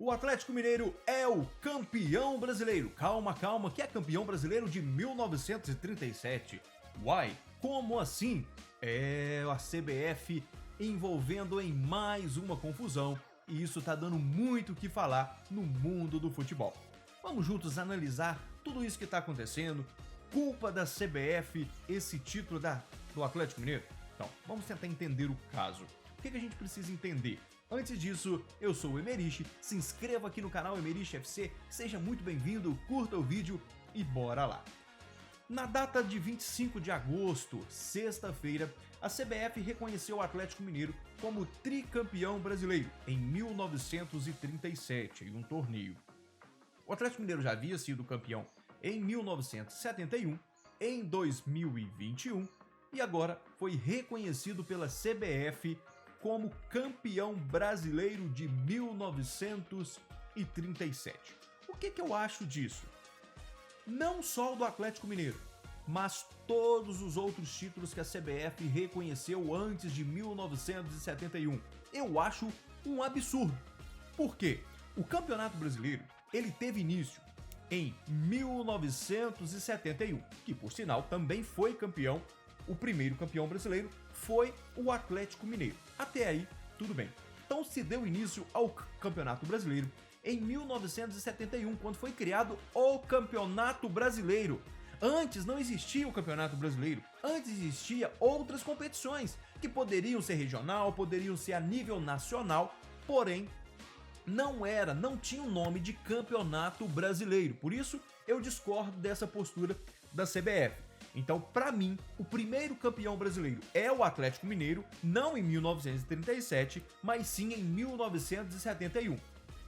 O Atlético Mineiro é o campeão brasileiro. Calma, calma, que é campeão brasileiro de 1937. Uai, como assim? É a CBF envolvendo em mais uma confusão e isso tá dando muito o que falar no mundo do futebol. Vamos juntos analisar tudo isso que tá acontecendo. Culpa da CBF esse título do Atlético Mineiro? Então, vamos tentar entender o caso. O que a gente precisa entender? Antes disso, eu sou o Emerich, se inscreva aqui no canal Emerich FC, seja muito bem-vindo, curta o vídeo e bora lá. Na data de 25 de agosto, sexta-feira, a CBF reconheceu o Atlético Mineiro como tricampeão brasileiro em 1937, em um torneio. O Atlético Mineiro já havia sido campeão em 1971, em 2021 e agora foi reconhecido pela CBF como campeão brasileiro de 1937. O que eu acho disso? Não só o do Atlético Mineiro, mas todos os outros títulos que a CBF reconheceu antes de 1971. Eu acho um absurdo. Por quê? O Campeonato Brasileiro, ele teve início em 1971, que por sinal também foi campeão. O primeiro campeão brasileiro foi o Atlético Mineiro. Até aí, tudo bem. Então se deu início ao Campeonato Brasileiro em 1971, quando foi criado o Campeonato Brasileiro. Antes não existia o Campeonato Brasileiro, antes existia outras competições que poderiam ser regional, poderiam ser a nível nacional, porém não tinha o nome de Campeonato Brasileiro. Por isso eu discordo dessa postura da CBF. Então, para mim, o primeiro campeão brasileiro é o Atlético Mineiro, não em 1937, mas sim em 1971.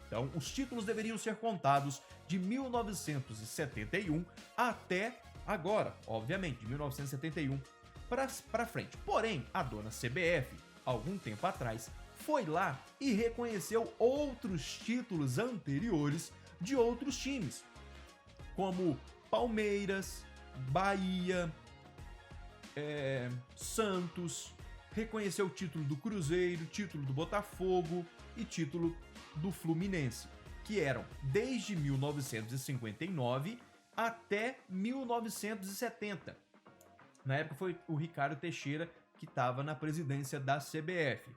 Então, os títulos deveriam ser contados de 1971 até agora, obviamente, de 1971 para frente. Porém, a dona CBF, algum tempo atrás, foi lá e reconheceu outros títulos anteriores de outros times, como Palmeiras, Bahia, Santos, reconheceu o título do Cruzeiro, título do Botafogo e título do Fluminense, que eram desde 1959 até 1970. Na época foi o Ricardo Teixeira que estava na presidência da CBF.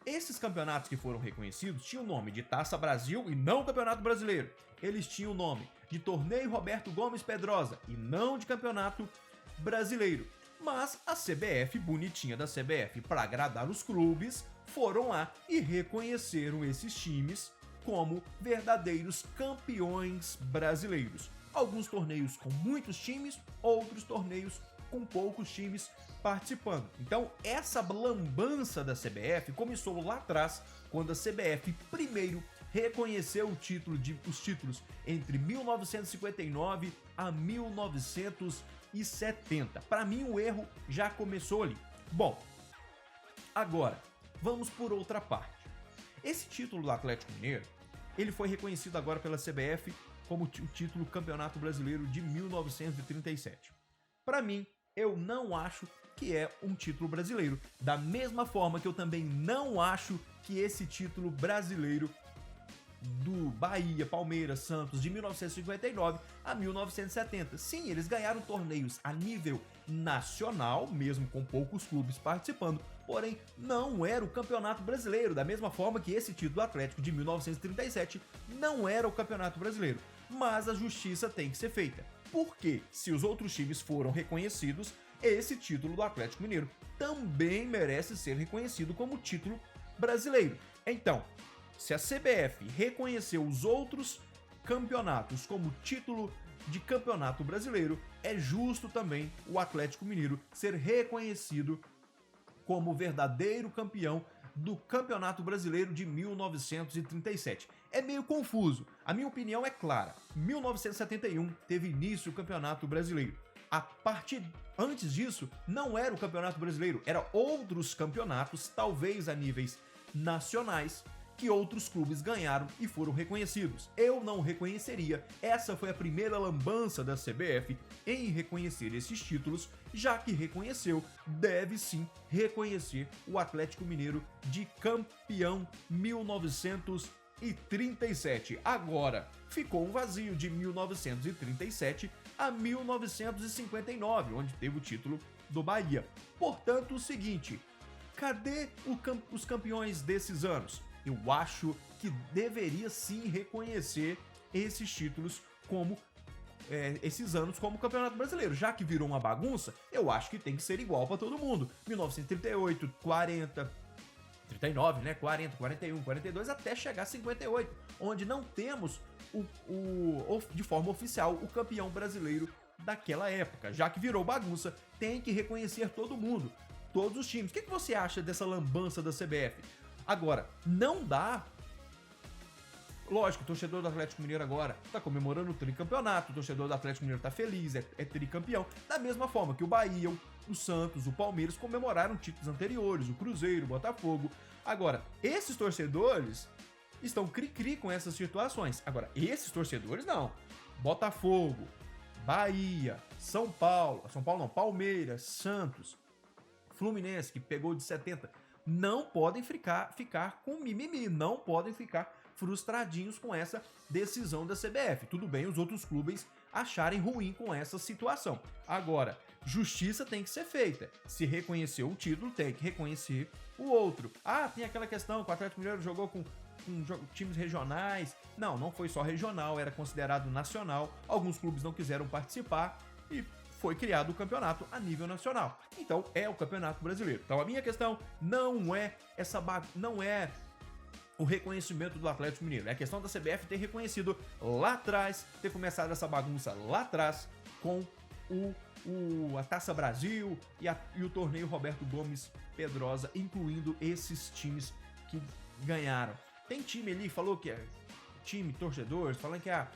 Esses campeonatos que foram reconhecidos tinham o nome de Taça Brasil e não Campeonato Brasileiro. Eles tinham o nome de Torneio Roberto Gomes Pedrosa e não de Campeonato Brasileiro. Mas a CBF, bonitinha da CBF, para agradar os clubes, foram lá e reconheceram esses times como verdadeiros campeões brasileiros. Alguns torneios com muitos times, outros torneios com poucos times participando. Então, essa lambança da CBF começou lá atrás, quando a CBF primeiro reconheceu os títulos entre 1959 a 1970. Para mim, o erro já começou ali. Bom, agora, vamos por outra parte. Esse título do Atlético Mineiro, ele foi reconhecido agora pela CBF como o título Campeonato Brasileiro de 1937. Para mim, eu não acho que é um título brasileiro. Da mesma forma que eu também não acho que esse título brasileiro do Bahia, Palmeiras, Santos, de 1959 a 1970. Sim, eles ganharam torneios a nível nacional, mesmo com poucos clubes participando, porém não era o Campeonato Brasileiro, da mesma forma que esse título do Atlético de 1937 não era o Campeonato Brasileiro. Mas a justiça tem que ser feita. Porque, se os outros times foram reconhecidos, esse título do Atlético Mineiro também merece ser reconhecido como título brasileiro. Então, se a CBF reconheceu os outros campeonatos como título de campeonato brasileiro, é justo também o Atlético Mineiro ser reconhecido como verdadeiro campeão do Campeonato Brasileiro de 1937. É meio confuso. A minha opinião é clara. 1971 teve início o Campeonato Brasileiro. Antes disso, não era o Campeonato Brasileiro, eram outros campeonatos, talvez a níveis nacionais, que outros clubes ganharam e foram reconhecidos. Eu não reconheceria. Essa foi a primeira lambança da CBF em reconhecer esses títulos, já que reconheceu, deve sim reconhecer o Atlético Mineiro de campeão 1937. 1937. Agora, ficou um vazio de 1937 a 1959, onde teve o título do Bahia. Portanto, o seguinte, cadê os campeões desses anos? Eu acho que deveria sim reconhecer esses títulos como esses anos como Campeonato Brasileiro. Já que virou uma bagunça, eu acho que tem que ser igual para todo mundo. 1938, 40, 39, né? 40, 41, 42, até chegar a 58, onde não temos de forma oficial o campeão brasileiro daquela época. Já que virou bagunça, tem que reconhecer todo mundo, todos os times. O que você acha dessa lambança da CBF? Agora, não dá. Lógico, o torcedor do Atlético Mineiro agora tá comemorando o tricampeonato, o torcedor do Atlético Mineiro tá feliz, é tricampeão, da mesma forma que o Bahia, o Santos, o Palmeiras comemoraram títulos anteriores, o Cruzeiro, o Botafogo. Agora, esses torcedores estão cri-cri com essas situações. Agora, esses torcedores não. Botafogo, Bahia, São Paulo não, Palmeiras, Santos, Fluminense, que pegou de 70, não podem ficar com mimimi, não podem ficar frustradinhos com essa decisão da CBF. Tudo bem os outros clubes acharem ruim com essa situação. Agora, justiça tem que ser feita. Se reconhecer um título, tem que reconhecer o outro. Ah, tem aquela questão que o Atlético Mineiro jogou com times regionais. Não foi só regional, era considerado nacional. Alguns clubes não quiseram participar e foi criado o campeonato a nível nacional. Então, é o Campeonato Brasileiro. Então, a minha questão não é o reconhecimento do Atlético Mineiro. É a questão da CBF ter reconhecido lá atrás, ter começado essa bagunça lá atrás com a Taça Brasil e o torneio Roberto Gomes Pedrosa, incluindo esses times que ganharam. Tem time ali, falou que é time, torcedores, falando que a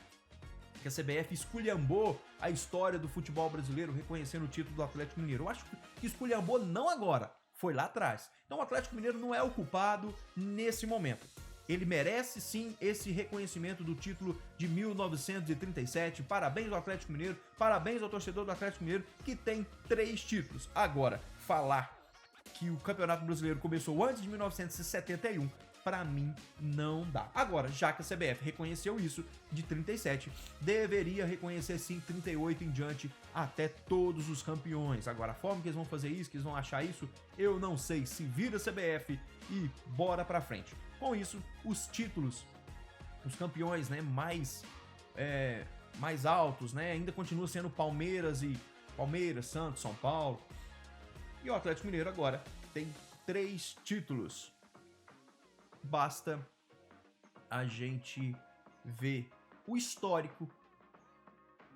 CBF esculhambou a história do futebol brasileiro reconhecendo o título do Atlético Mineiro. Eu acho que esculhambou não agora, foi lá atrás. Então o Atlético Mineiro não é o culpado nesse momento. Ele merece sim esse reconhecimento do título de 1937. Parabéns ao Atlético Mineiro, parabéns ao torcedor do Atlético Mineiro que tem 3 títulos. Agora, falar que o Campeonato Brasileiro começou antes de 1971, pra mim não dá. Agora, já que a CBF reconheceu isso de 37, deveria reconhecer sim 38 em diante até todos os campeões. Agora, a forma que eles vão fazer isso, que eles vão achar isso, eu não sei. Se vira a CBF e bora pra frente. Com isso, os títulos, os campeões, né, mais altos, né, ainda continua sendo Palmeiras, Santos, São Paulo. E o Atlético Mineiro agora tem 3 títulos. Basta a gente ver o histórico.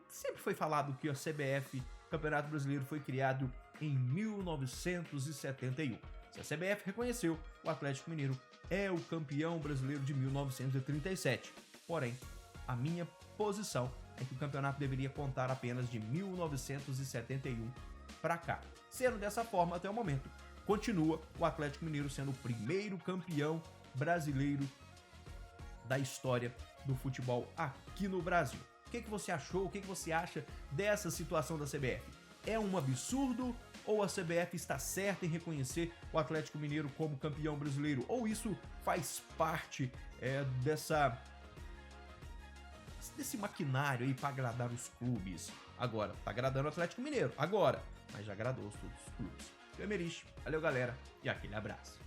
Sempre foi falado que a CBF, Campeonato Brasileiro, foi criado em 1971. Se a CBF reconheceu, o Atlético Mineiro é o campeão brasileiro de 1937. Porém, a minha posição é que o campeonato deveria contar apenas de 1971 para cá. Sendo dessa forma, até o momento, continua o Atlético Mineiro sendo o primeiro campeão brasileiro da história do futebol aqui no Brasil. O que você achou? O que você acha dessa situação da CBF? É um absurdo ou a CBF está certa em reconhecer o Atlético Mineiro como campeão brasileiro? Ou isso faz parte desse maquinário aí para agradar os clubes? Agora, tá agradando o Atlético Mineiro, agora, mas já agradou os clubes. Eu, Emerich, valeu galera e aquele abraço.